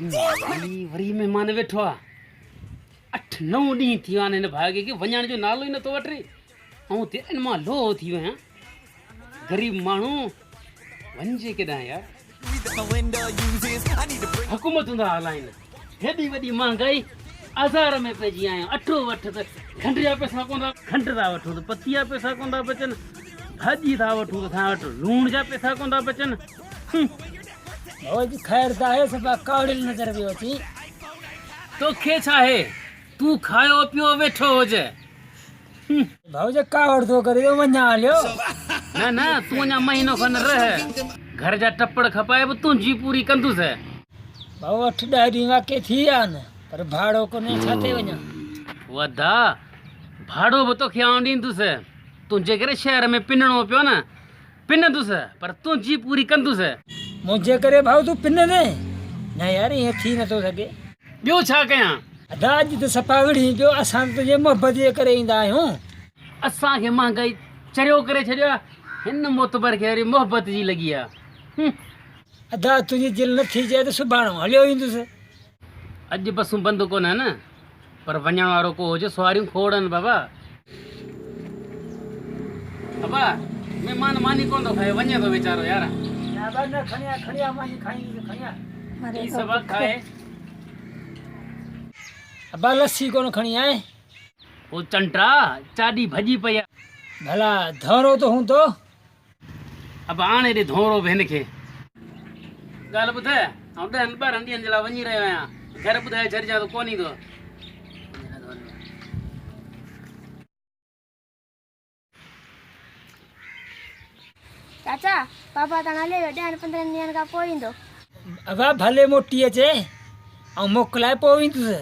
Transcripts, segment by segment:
वरी महिमान वेठो आहे 8-9 ॾींहं थी विया आहिनि हिन भाॻे खे वञण जो नालो ई नथो वठे ऐं तेरनि मां लोहो थी वियो आहियां ग़रीब माण्हू वञिजे केॾांहुं यार हुकूमतूं था हलाइनि हेॾी वॾी महांगाई आज़ार में पइजी आहियां अठो वठ त खंड जा पैसा कोन था खंड था वठूं त पती जा पैसा कोन था बचनि भाॼी था वठूं त असां वटि लूण जा पैसा कोन था बचनि ख़ैर त आहे सभु कावड़ियल नज़र पियो अची तोखे छा आहे तूं खायो पियो वेठो हुजे भाऊ जे कावड़ थो करे थो वञा हलियो न न तूं अञा महीनो खन रह घर जा टपड़ खपाए बि तुंहिंजी पूरी कंदुसि भाऊ 8-10 ॾींहं वाके थी विया आहिनि पर भाड़ो कोन्हे छा ते वञा वधा भाड़ो बि तोखे आउं ॾींदुसि तुंहिंजे करे शहर में पिनणो पियो न पिनंदुसि पर तुंहिंजी पूरी कंदुसि मुंहिंजे करे भाऊ तूं पिन दे न यार ईअं थी नथो सघे ॿियो छा कयां अदा अॼु त सफ़ा विढ़ी पियो असां तुंहिंजे मोहबत जे करे ईंदा आहियूं असांखे महांगाई चरियो करे छॾियो आहे हिन मोतबर खे वरी मोहबत जी लॻी आहे अदा तुंहिंजी दिलि नथी चए त सुभाणे हलियो ईंदुसि अॼु बसूं बंदि कोन न पर वञण वारो को हुजे सवारियूं खोड़नि बाबा बाबा महिमान मानी कोन थो खाए वञे थो वीचारो यार खाए अबा लस्सी कोन खणी आए ओ चंटा चाॾी भॼी पई आहे भला धोरो त हूंदो अब आणे ॾे धोरो बि हिनखे ॻाल्हि ॿुधाए ऐं 10-12 ॾींहंनि जे लाइ वञी रहियो आहियां घर ॿुधाए छॾिजां त कोन ईंदो चाचा पापा तां हले वियो 10-15 ॾींहंनि खां पोइ ईंदो अबा भले मोटी अचे ऐं मोकिलाए पोइ ईंदुसि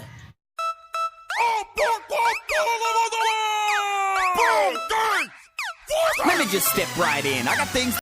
Let me just step right in. I got things